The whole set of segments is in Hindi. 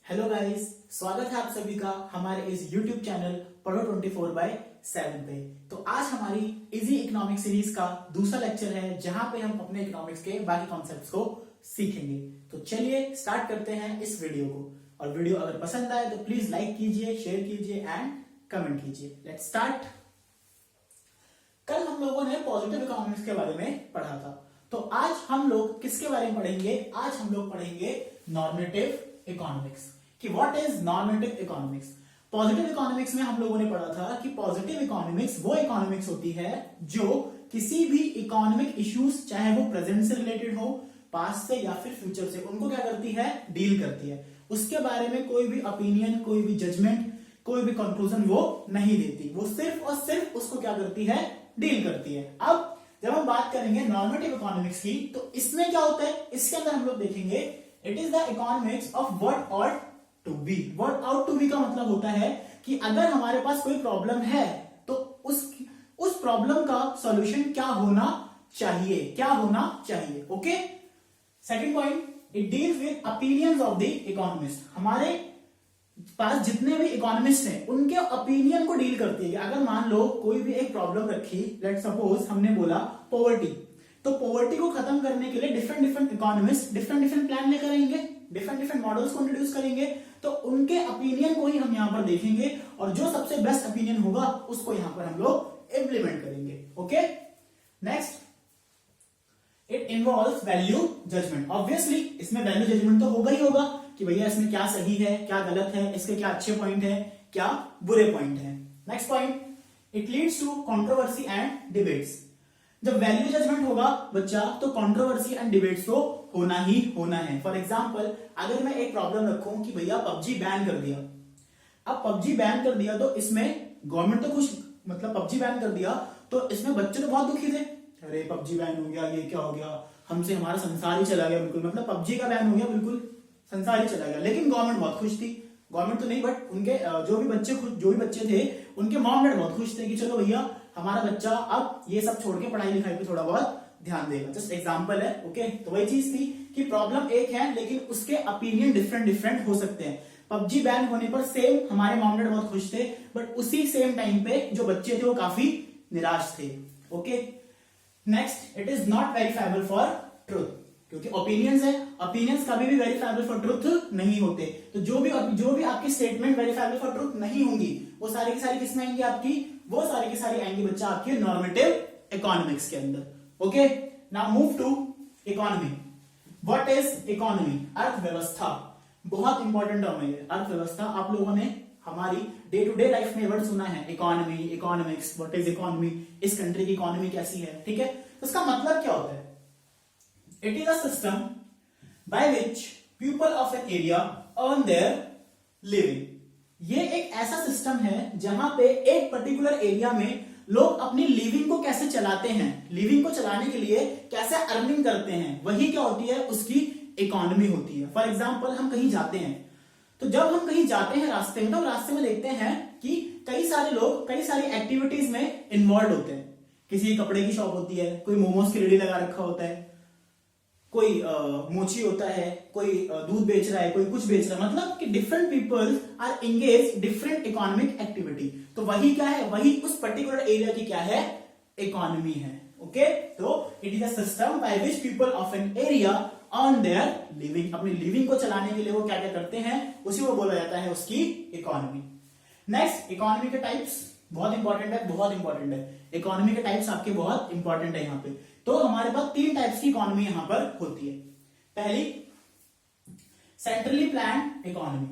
हेलो गाइस, स्वागत है आप सभी का हमारे इस YouTube चैनल पढ़ो 24/7 पे। तो आज हमारी इजी इकोनॉमिक सीरीज का दूसरा लेक्चर है जहां पे हम अपने इकोनॉमिक्स के बाकी कॉन्सेप्ट्स को सीखेंगे। तो चलिए स्टार्ट करते हैं इस वीडियो को। और वीडियो अगर पसंद आए तो प्लीज लाइक कीजिए, शेयर कीजिए एंड कमेंट कीजिए। Let's start. कल हम लोगों ने पॉजिटिव इकोनॉमिक्स के बारे में पढ़ा था, तो आज हम लोग किसके बारे में पढ़ेंगे? आज हम लोग पढ़ेंगे नॉर्मेटिव इकोनॉमिक्स कि what is normative economics. Positive economics में हम लोगों ने पढ़ा था कि पॉजिटिव इकोनॉमिक्स वो इकोनॉमिक्स होती है जो किसी भी इकोनॉमिक इश्यूज, चाहे वो प्रेजेंट से रिलेटेड हो, पास्ट से या फिर फ्यूचर से, उनको क्या करती है? डील करती है। उसके बारे में कोई भी ओपिनियन, कोई भी जजमेंट, कोई भी कंक्लूजन वो नहीं देती। वो सिर्फ और सिर्फ उसको क्या करती है? डील करती है। अब जब हम बात करेंगे नॉर्मेटिव इकोनॉमिक्स की, तो इसमें क्या होता है? इसके अंदर हम लोग देखेंगे it is the economics of what ought to be. What ought to be का मतलब होता है कि अगर हमारे पास कोई प्रॉब्लम है तो उस प्रॉब्लम का सॉल्यूशन क्या होना चाहिए, क्या होना चाहिए। Okay. Second point, it deals with opinions of the economist. हमारे पास जितने भी इकोनॉमिस्ट हैं उनके ओपिनियन को डील करती है। अगर मान लो कोई भी एक प्रॉब्लम रखी, लेट सपोज हमने बोला पॉवर्टी, तो पॉवर्टी को खत्म करने के लिए different different economist different plan लेकर आएंगे, डिफरेंट मॉडल्स को इंट्रोड्यूस करेंगे। तो उनके ओपिनियन को ही हम यहां पर देखेंगे और जो सबसे बेस्ट ओपिनियन होगा उसको यहां पर हम लोग इंप्लीमेंट करेंगे। Okay. Next, it involves value judgement. ऑब्वियसली इसमें वैल्यू जजमेंट तो होगा ही होगा कि भैया इसमें क्या सही है, क्या गलत है, इसके क्या अच्छे पॉइंट है, क्या बुरे पॉइंट है। Next point, it leads to controversy and debates. जब वैल्यू जजमेंट होगा बच्चा, तो कंट्रोवर्सी एंड डिबेट्स तो होना ही होना है। फॉर एग्जांपल, अगर मैं एक प्रॉब्लम रखूं कि भैया पबजी बैन कर दिया। अब पबजी बैन कर दिया तो इसमें गवर्नमेंट तो खुश, मतलब पबजी बैन कर दिया तो इसमें बच्चे तो बहुत दुखी थे, अरे पबजी बैन हो गया, ये क्या हो गया, हमसे हमारा संसार ही चला गया बिल्कुल, मतलब पबजी का बैन हो गया, बिल्कुल संसार ही चला गया। लेकिन गवर्नमेंट बहुत खुश थी, गवर्नमेंट तो नहीं बट उनके जो भी बच्चे थे उनके मॉम डैड बहुत खुश थे कि चलो भैया हमारा बच्चा अब ये सब छोड़ के पढ़ाई लिखाई पे थोड़ा बहुत ध्यान देगा। जस्ट एग्जांपल है। ओके। तो वही चीज थी कि प्रॉब्लम एक है लेकिन उसके ओपिनियन डिफरेंट हो सकते हैं। पबजी बैन होने पर सेम हमारे मॉम डैड बहुत खुश थे, बट उसी सेम टाइम पे जो बच्चे थे वो काफी निराश थे। Okay. Next, it is not verifiable for truth, क्योंकि ओपिनियंस है, ओपिनियंस कभी भी वेरीफाइबल फॉर ट्रूथ नहीं होते। तो जो भी आपकी स्टेटमेंट वेरीफाइबल फॉर ट्रूथ नहीं होंगी वो सारी की सारी किसमें आएंगी? आपकी वो सारी की सारी आएंगी बच्चा आपके नॉर्मेटिव इकोनॉमिक्स के अंदर। Okay. Now move to economy. What is economy? अर्थव्यवस्था। बहुत इंपॉर्टेंट टर्म है ये, अर्थव्यवस्था। आप लोगों ने हमारी डे टू डे लाइफ में वर्ड सुना है, economy, economics, what is economy, इस कंट्री की इकोनॉमी कैसी है। ठीक है। तो इसका मतलब क्या होता है? It is a system by which people of an area earn their living. ये एक ऐसा सिस्टम है जहां पे एक पर्टिकुलर एरिया में लोग अपनी लिविंग को कैसे चलाते हैं, लिविंग को चलाने के लिए कैसे अर्निंग करते हैं, वही क्या होती है? उसकी इकोनॉमी होती है। फॉर एग्जाम्पल, हम कहीं जाते हैं, तो जब हम कहीं जाते हैं रास्ते में, तो रास्ते में देखते हैं कि कई सारे लोग कई सारी एक्टिविटीज में इन्वॉल्व होते हैं। किसी की कपड़े की शॉप होती है, कोई मोमोज की रेडी लगा रखा होता है, कोई मोची होता है, कोई दूध बेच रहा है, कोई कुछ बेच रहा है, मतलब कि different people are engage different economic activity. तो वही क्या है? वही उस पर्टिकुलर एरिया की क्या है? इकोनॉमी है। ओके। तो it is a system by which people of an area earn their living. अपनी लिविंग को चलाने के लिए वो क्या क्या करते हैं, उसी को बोला जाता है उसकी इकोनॉमी। नेक्स्ट, इकोनॉमी के टाइप्स। बहुत इंपॉर्टेंट है, बहुत इंपॉर्टेंट है। इकोनॉमी के टाइप्स आपके बहुत इंपॉर्टेंट है यहाँ पे। तो हमारे पास 3 टाइप्स की इकोनॉमी यहां पर होती है। पहली, centrally planned economy.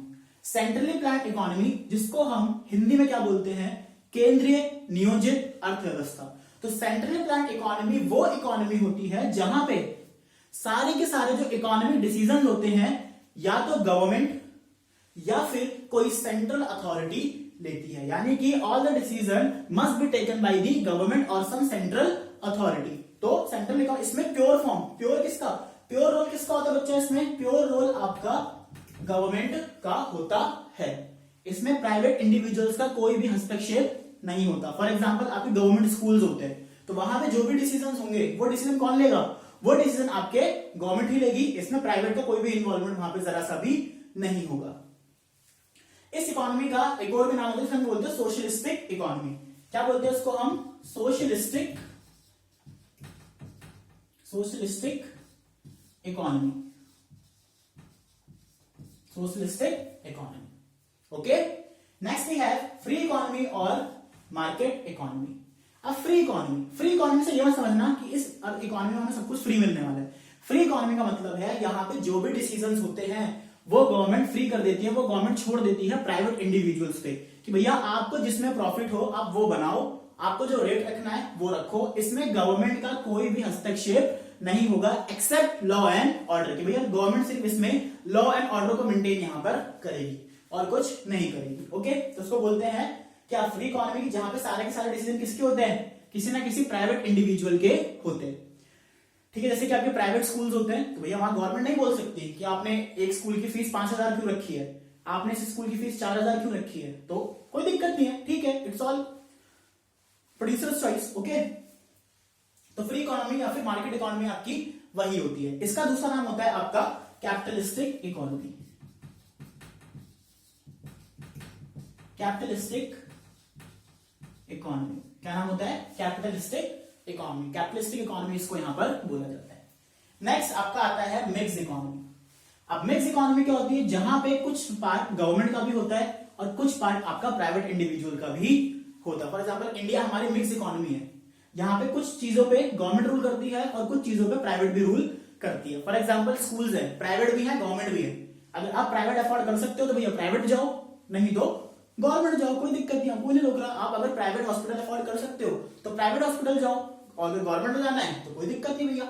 Centrally planned economy, जिसको हम हिंदी में क्या बोलते हैं? केंद्रीय नियोजित अर्थव्यवस्था। तो सेंट्रली प्लान्ड इकोनॉमी वो इकोनॉमी होती है जहां पे सारे के सारे जो इकोनॉमिक डिसीजन होते हैं या तो गवर्नमेंट या फिर कोई सेंट्रल अथॉरिटी लेती है, यानी कि all the decision must be taken by the government और सम सेंट्रल अथॉरिटी। तो सेंट्रल इकोनॉमी, इसमें प्योर फॉर्म, प्योर किसका? प्योर रोल किसका होता है बच्चा? इसमें प्योर रोल आपका गवर्नमेंट का होता है। इसमें प्राइवेट इंडिविजुअल्स का कोई भी हस्तक्षेप नहीं होता। फॉर एग्जांपल, आपके गवर्नमेंट स्कूल्स होते हैं, तो वहां पे जो भी डिसीजन होंगे वो डिसीजन कौन लेगा? वो डिसीजन आपके गवर्नमेंट ही लेगी। इसमें प्राइवेट का कोई भी इन्वॉल्वमेंट वहां पे जरा सा भी नहीं होगा। इस इकोनॉमी का एक और भी नाम होता है, जिसे हम बोलते हैं सोशलिस्टिक इकोनॉमी। क्या बोलते हैं उसको हम? Socialistic economy, socialistic economy. Okay, next we have free economy और मार्केट इकोनॉमी। अब फ्री इकोनॉमी से यह समझना कि इस इकोनॉमी में हमें सब कुछ फ्री मिलने वाला है। फ्री इकोनॉमी का मतलब है यहाँ पे जो भी डिसीजंस होते हैं वो गवर्नमेंट फ्री कर देती है, वो गवर्नमेंट छोड़ देती है प्राइवेट इंडिविजुअल्स पे कि भैया आपको जिसमें प्रॉफिट हो आप वो बनाओ, आपको जो रेट रखना है वो रखो, इसमें गवर्नमेंट का कोई भी हस्तक्षेप नहीं होगा एक्सेप्ट लॉ एंड ऑर्डर। कि भैया गवर्नमेंट सिर्फ इसमें लॉ एंड ऑर्डर को मेंटेन यहां पर करेगी और कुछ नहीं करेगी। ओके, तो उसको बोलते हैं क्या? फ्री इकोनॉमी की, जहां पे सारे के सारे डिसीजन किसके होते हैं? किसी ना किसी प्राइवेट इंडिविजुअल के होते हैं। ठीक है, जैसे कि आपके प्राइवेट स्कूल्स होते हैं तो भैया वहां गवर्नमेंट नहीं बोल सकती कि आपने एक स्कूल की फीस 5,000 क्यों रखी है, आपने इस स्कूल की फीस 4,000 क्यों रखी है, तो कोई दिक्कत नहीं है, ठीक है, it's all producers choice. Okay, तो फ्री इकोनॉमी या फिर मार्केट इकोनॉमी आपकी वही होती है। इसका दूसरा नाम होता है आपका कैपिटलिस्टिक इकोनॉमी। कैपिटलिस्टिक इकोनॉमी क्या नाम होता है? Capitalistic economy. कैपिटलिस्टिक इकोनॉमी इसको यहां पर बोला जाता है। नेक्स्ट आपका आता है मिक्स इकोनॉमी। अब मिक्स इकोनॉमी क्या होती है? जहां पे कुछ पार्ट गवर्नमेंट का भी होता है और कुछ पार्ट आपका प्राइवेट इंडिविजुअल का भी होता है। फॉर एग्जाम्पल इंडिया हमारी मिक्स इकोनॉमी है, यहाँ पे कुछ चीजों पे गवर्नमेंट रूल करती है और कुछ चीजों पे प्राइवेट भी रूल करती है। फॉर एग्जाम्पल स्कूल्स है, प्राइवेट भी है गवर्नमेंट भी है। अगर आप प्राइवेट अफोर्ड कर सकते हो तो भैया प्राइवेट जाओ, नहीं तो गवर्नमेंट जाओ, कोई दिक्कत नहीं, कोई नहीं रोक रहा। आप अगर प्राइवेट हॉस्पिटल अफोर्ड कर सकते हो तो प्राइवेट हॉस्पिटल जाओ, और अगर गवर्नमेंट में जाना है तो कोई दिक्कत नहीं भैया।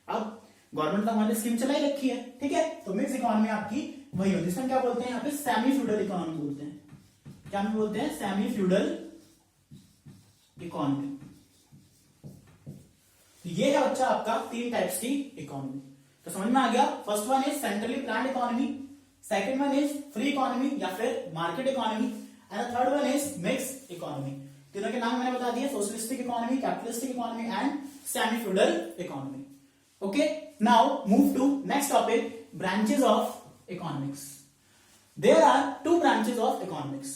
अब गवर्नमेंट तो हमारी स्कीम चलाई रखी है, ठीक है। तो मिक्स इकोनॉमी आपकी वही होती है, जिसमें क्या बोलते हैं यहाँ पे सेमी फ्यूडल इकोनॉमी बोलते हैं। क्या बोलते हैं? Semi feudal economy. ये है बच्चा आपका 3 टाइप्स की इकोनॉमी। तो समझ में आ गया? First one is centrally planned economy, second one is free economy या फिर market economy, and third one is mix economy. तीनों के नाम मैंने बता दिए, socialistic economy, capitalistic economy and semi feudal economy. Okay, now move to next topic, branches of economics. There are 2 branches of economics.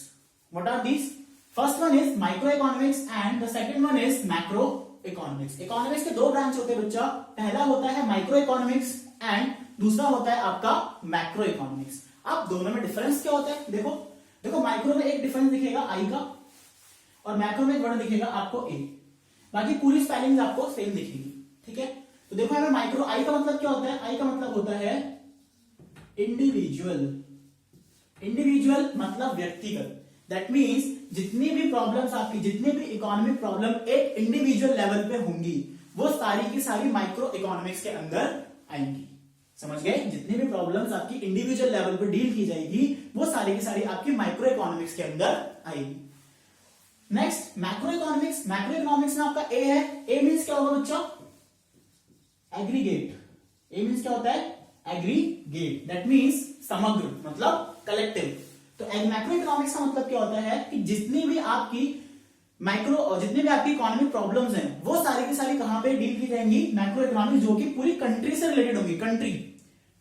What are these? First one is microeconomics and the second one is macroeconomics. Economics के 2 ब्रांच होते हैं बच्चा, पहला होता है माइक्रो इकोनॉमिक्स एंड दूसरा होता है आपका मैक्रो इकोनॉमिक्स। अब दोनों में डिफरेंस क्या होता है? देखो देखो, माइक्रो में एक डिफरेंस दिखेगा आई का और मैक्रो में एक वर्ड दिखेगा आपको ए, बाकी पूरी स्पेलिंग आपको सेम दिखेगी, ठीक है। तो देखो हमें माइक्रो, आई का मतलब क्या होता है? आई का मतलब होता है इंडिविजुअल। इंडिविजुअल मतलब व्यक्तिगत। दैट मीन्स जितनी भी प्रॉब्लम्स आपकी, जितनी भी इकोनॉमिक प्रॉब्लम एक इंडिविजुअल लेवल पे होंगी वो सारी की सारी माइक्रो इकोनॉमिक्स के अंदर आएंगी। समझ गए? जितनी भी प्रॉब्लम्स आपकी इंडिविजुअल लेवल पे डील की जाएगी वो सारी की सारी आपकी माइक्रो इकोनॉमिक्स के अंदर आएगी। Next macro economics. Macro economics में आपका ए है। ए मीन्स क्या होगा बच्चा? एग्रीगेट। ए मीन्स क्या होता है? एग्रीगेट। दैट मीन्स समग्र, मतलब कलेक्टिव। तो मैक्रो इकोनॉमिक्स का मतलब क्या होता है कि जितनी भी आपकी माइक्रो और जितनी भी आपकी इकोनॉमिक प्रॉब्लम्स हैं वो सारी की सारी कहां पे डील की जाएंगी? मैक्रो इकोनॉमिक्स, जो कि पूरी कंट्री से रिलेटेड होगी। कंट्री,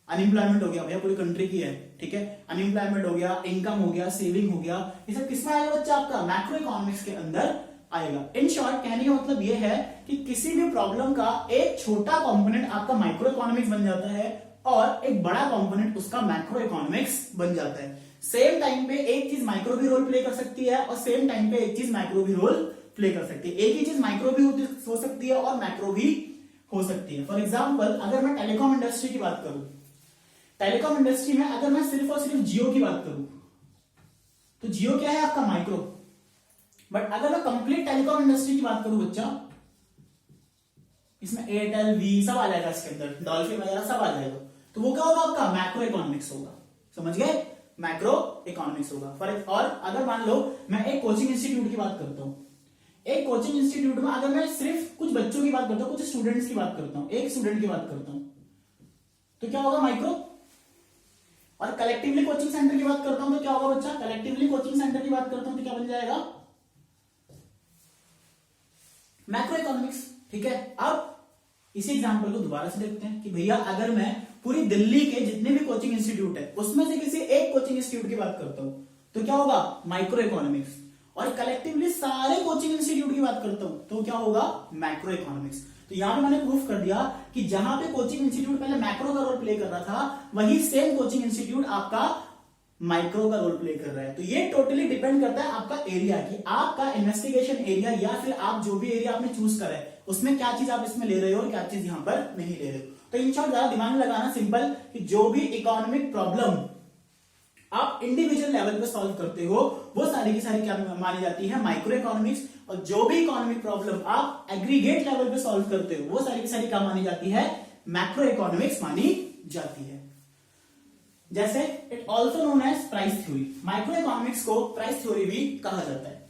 अनएम्प्लॉयमेंट हो गया भैया, पूरी कंट्री की है, ठीक है। अनएम्प्लॉयमेंट हो गया, इनकम हो गया, सेविंग हो गया, ये सब किसमें आएगा बच्चा? आपका मैक्रो इकोनॉमिक्स के अंदर आएगा। इन शॉर्ट कहने का मतलब ये है कि किसी भी प्रॉब्लम का एक छोटा कंपोनेंट आपका माइक्रो इकोनॉमिक्स बन जाता है और एक बड़ा कंपोनेंट उसका मैक्रो इकोनॉमिक्स बन जाता है। सेम टाइम पे एक चीज माइक्रो भी रोल प्ले कर सकती है और सेम टाइम पे एक चीज मैक्रो भी रोल प्ले कर सकती है। एक ही चीज माइक्रो भी हो सकती है और मैक्रो भी हो सकती है। फॉर एग्जांपल अगर मैं टेलीकॉम इंडस्ट्री की बात करूं, टेलीकॉम इंडस्ट्री में अगर मैं सिर्फ और सिर्फ जियो की बात करूं तो जियो क्या है? आपका माइक्रो। बट अगर मैं कंप्लीट टेलीकॉम इंडस्ट्री की बात करूं बच्चा, इसमें एयरटेल, वी सब आ जाएगा इसके अंदर, डॉल्फिन वगैरह सब आ जाएगा, तो वो क्या होगा? आपका मैक्रो इकोनॉमिक्स होगा। समझ गए? मैक्रो इकोनॉमिक्स होगा। और अगर मान लो मैं एक कोचिंग इंस्टीट्यूट की बात करता हूं, एक कोचिंग इंस्टीट्यूट में अगर मैं सिर्फ कुछ बच्चों की बात करता हूं, कुछ स्टूडेंट्स की बात करता हूं, एक स्टूडेंट की बात करता हूं, तो क्या होगा? माइक्रो। और कलेक्टिवली कोचिंग सेंटर की बात करता हूं तो क्या होगा बच्चा? कलेक्टिवली कोचिंग सेंटर की बात करता हूं तो क्या बन जाएगा? मैक्रो इकोनॉमिक्स, ठीक है। अब इसी एग्जांपल को दोबारा से देखते हैं कि भैया अगर मैं पूरी दिल्ली के जितने भी कोचिंग इंस्टीट्यूट है उसमें से किसी एक कोचिंग इंस्टीट्यूट की बात करता हूं तो क्या होगा माइक्रो इकोनॉमिक्स। और कलेक्टिवली सारे कोचिंग इंस्टीट्यूट की बात करता हूं तो क्या होगा मैक्रो इकोनॉमिक्स। तो यहां पे मैंने प्रूफ कर दिया कि जहां पे कोचिंग इंस्टीट्यूट पहले मैक्रो का रोल प्ले कर रहा था वही सेम कोचिंग इंस्टीट्यूट आपका माइक्रो का रोल प्ले कर रहा है। तो ये टोटली डिपेंड करता है आपका एरिया की, आपका इन्वेस्टिगेशन एरिया या फिर आप जो भी एरिया आपने चूज करा है उसमें क्या चीज आप इसमें ले रहे हो और क्या चीज यहां पर नहीं ले रहे हो। तो इन शॉर्ट ज्यादा दिमाग में लगाना सिंपल कि जो भी इकोनॉमिक प्रॉब्लम आप इंडिविजुअल लेवल पे सॉल्व करते हो वो सारी की सारी क्या मानी जाती है माइक्रो इकोनॉमिक्स, और जो भी इकोनॉमिक प्रॉब्लम आप एग्रीगेट लेवल पे सॉल्व करते हो वो सारी की सारी क्या मानी जाती है मैक्रो इकोनॉमिक्स मानी जाती है। जैसे it also known as price theory, micro economics को प्राइस थ्योरी भी कहा जाता है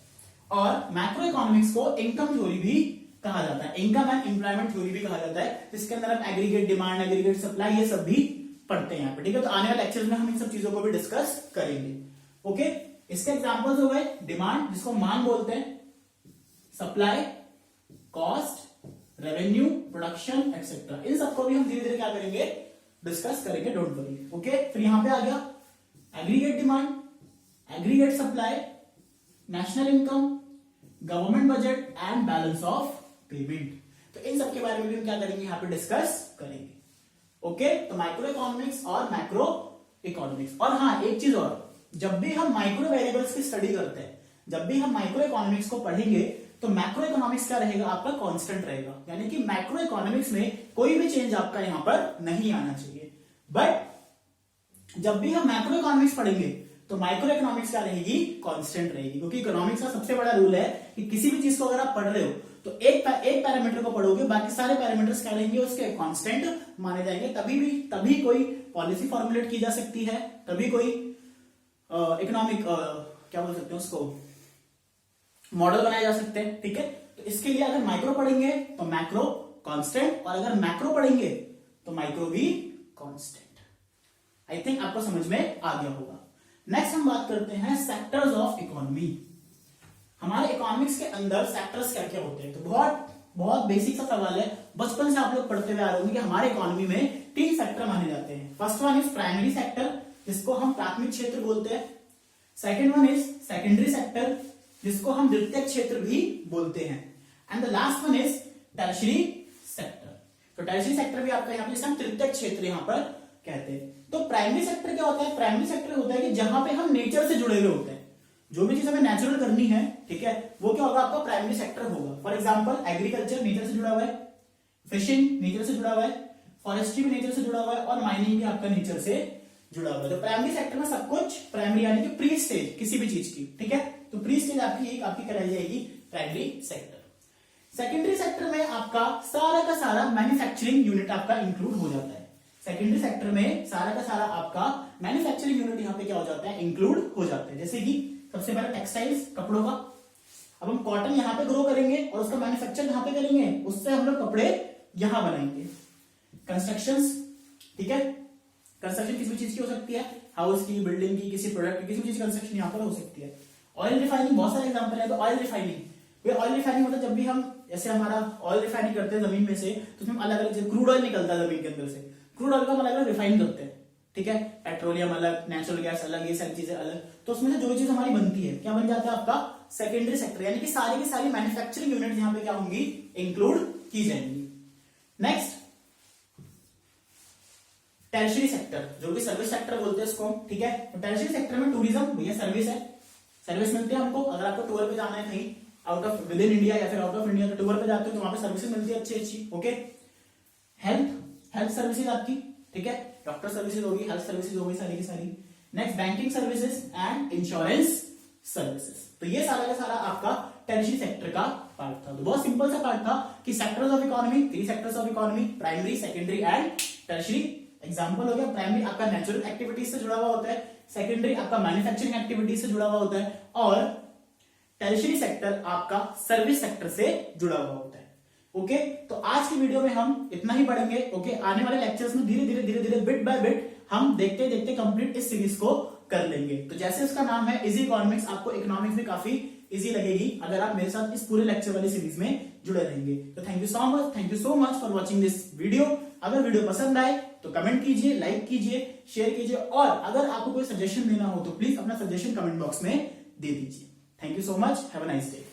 और मैक्रो इकोनॉमिक्स को इनकम थ्योरी भी कहा जाता है, इनकम एंड एम्प्लॉयमेंट थ्योरी भी कहा जाता है, जिसके अंदर हम एग्रीगेट डिमांड, एग्रीगेट सप्लाई ये सब भी पढ़ते हैं यहाँ पे। ठीक है, तो आने वाले लेक्चर में हम इन सब चीजों को भी डिस्कस करेंगे। ओके, इसके एग्जांपल्स हो गए डिमांड जिसको मांग बोलते हैं, supply, cost, revenue, production etcetera, इन सबको भी हम धीरे धीरे क्या करेंगे डिस्कस करेंगे, डोंट वरी। ओके, फिर यहां पे आ गया aggregate demand, aggregate supply, national income, government budget and balance of payment. तो इन सब के बारे में भी हम क्या करेंगे यहाँ पे डिस्कस करेंगे। ओके, तो माइक्रो इकोनॉमिक्स और मैक्रो इकोनॉमिक्स। और हाँ एक चीज और, जब भी हम माइक्रो वेरिएबल्स की स्टडी करते हैं, जब भी हम माइक्रो इकोनॉमिक्स को पढ़ेंगे तो मैक्रो इकोनॉमिक्स क्या रहेगा आपका कांस्टेंट रहेगा, यानी कि मैक्रो इकोनॉमिक्स में कोई भी चेंज आपका यहां पर नहीं आना चाहिए। बट जब भी हम मैक्रो इकोनॉमिक्स पढ़ेंगे तो माइक्रो इकोनॉमिक्स क्या रहेगी कांस्टेंट रहेगी, क्योंकि इकोनॉमिक्स का सबसे बड़ा रूल है कि किसी भी चीज को अगर आप पढ़ रहे हो तो एक पैरामीटर को पढ़ोगे, बाकी सारे पैरामीटर्स क्या रहेंगे उसके कांस्टेंट माने जाएंगे, तभी कोई पॉलिसी फॉर्मुलेट की जा सकती है, तभी कोई इकोनॉमिक क्या बोल सकते हैं उसको मॉडल बनाए जा सकते हैं। ठीक है, तो इसके लिए अगर माइक्रो पढ़ेंगे तो मैक्रो कांस्टेंट, और अगर मैक्रो पढ़ेंगे तो माइक्रो भी कांस्टेंट। आई थिंक आपको समझ में आ गया होगा। नेक्स्ट हम बात करते हैं सेक्टर्स ऑफ इकोनॉमी। हमारे इकोनॉमिक्स के अंदर सेक्टर्स क्या क्या होते हैं, तो बहुत बेसिक सा सवाल है, बचपन से आप लोग पढ़ते हुए आ रहे होंगे कि हमारे इकोनॉमी में 3 सेक्टर माने जाते हैं। First one is primary sector जिसको हम प्राथमिक क्षेत्र बोलते हैं, second one is secondary sector जिसको हम द्वितीयक क्षेत्र भी बोलते हैं, and the last one is tertiary sector. तो टर्शियरी सेक्टर भी आपका यहाँ पे तृतीयक क्षेत्र यहाँ पर कहते हैं। तो प्राइमरी सेक्टर क्या होता है, प्राइमरी सेक्टर होता है कि जहां पे हम नेचर से जुड़े हुए होते हैं, जो भी चीज हमें नेचुरल करनी है, ठीक है, वो क्या होगा आपका प्राइमरी सेक्टर होगा। फॉर एग्जांपल एग्रीकल्चर नेचर से जुड़ा हुआ है, फिशिंग नेचर से जुड़ा हुआ है, फॉरेस्ट्री भी नेचर से जुड़ा हुआ है, और माइनिंग भी आपका नेचर से जुड़ा हुआ है। तो प्राइमरी सेक्टर में सब कुछ प्राइमरी यानी कि प्री स्टेज किसी भी चीज की, ठीक है, तो प्री स्टेज आपकी कराई जाएगी प्राइमरी सेक्टर। सेकेंडरी सेक्टर में आपका सारा का सारा मैन्युफैक्चरिंग यूनिट आपका इंक्लूड हो जाता है। सेकेंडरी सेक्टर में सारा का सारा आपका मैन्युफैक्चरिंग यूनिट यहाँ पे क्या हो जाता है इंक्लूड हो जाता है। जैसे कि सबसे पहले टेक्सटाइल्स कपड़ों का, अब हम कॉटन यहाँ पे ग्रो करेंगे और उसका मैन्युफैक्चर यहाँ पे करेंगे, उससे हम लोग कपड़े यहां बनाएंगे। कंस्ट्रक्शंस, ठीक है, कंस्ट्रक्शन किसी भी चीज की हो सकती है, हाउस की, बिल्डिंग की, किसी प्रोडक्ट की, किसी भी चीज कंस्ट्रक्शन यहाँ पर हो सकती है। ऑयल रिफाइनिंग बहुत सारे एग्जांपल है। तो ऑयल रिफाइनिंग, ऑयल रिफाइनिंग मतलब जब भी हम जैसे हमारा ऑयल रिफाइनिंग करते हैं जमीन में से, तो उसमें अलग अलग क्रूड ऑयल निकलता है जमीन के अंदर से, क्रूड ऑयल को हम अलग अलग रिफाइन करते हैं, ठीक है, पेट्रोलियम अलग, नेचुरल गैस अलग, ये सारी चीजें अलग। तो उसमें से जो चीज हमारी बनती है क्या बन जाता है आपका सेकेंडरी सेक्टर, यानी कि सारी की सारी मैन्युफैक्चरिंग यूनिट यहाँ पे क्या होंगी इंक्लूड की जाएंगी। नेक्स्ट टर्शियरी सेक्टर, जो कि सर्विस सेक्टर बोलते हैं इसको, ठीक है। तो टर्शियरी सेक्टर में टूरिज्म, भैया सर्विस है, सर्विस मिलती है हमको। अगर आपको टूर पे जाना है कहीं out of with in India या फिर आउट ऑफ इंडिया, तो टूर पे जाते हो तो वहां पे सर्विसेज मिलती है अच्छी अच्छी, ओके। हेल्थ सर्विसेज आपकी, ठीक है, डॉक्टर सर्विसेज होगी, हेल्थ सर्विसेज होगी सारी की सारी। Next banking services and insurance services. तो ये सारा का सारा आपका टर्शियरी सेक्टर का पार्ट था। तो बहुत सिंपल सा पार्ट था कि sectors of economy, 3 sectors of economy, primary, secondary and tertiary. Example हो गया, प्राइमरी आपका नेचुरल एक्टिविटीज से जुड़ा हुआ होता है, सेकेंडरी आपका मैन्युफैक्चरिंग एक्टिविटीज से जुड़ा हुआ होता है, और टर्शियरी सेक्टर आपका सर्विस सेक्टर से जुड़ा हुआ होता है। ओके, तो आज की वीडियो में हम इतना ही पढ़ेंगे। ओके, आने वाले लेक्चर्स में धीरे धीरे बिट बाय बिट हम देखते देखते कंप्लीट इस सीरीज को कर लेंगे। तो जैसे इसका नाम है इजी इकोनॉमिक्स, आपको इकोनॉमिक्स भी काफी इजी लगेगी अगर आप मेरे साथ इस पूरे लेक्चर वाली सीरीज में जुड़े रहेंगे। तो thank you so much for watching this video. अगर वीडियो पसंद आए तो कमेंट कीजिए, लाइक कीजिए, शेयर कीजिए, और अगर आपको कोई सजेशन देना हो तो प्लीज अपना सजेशन कमेंट बॉक्स में दे दीजिए। Thank you so much, have a nice day.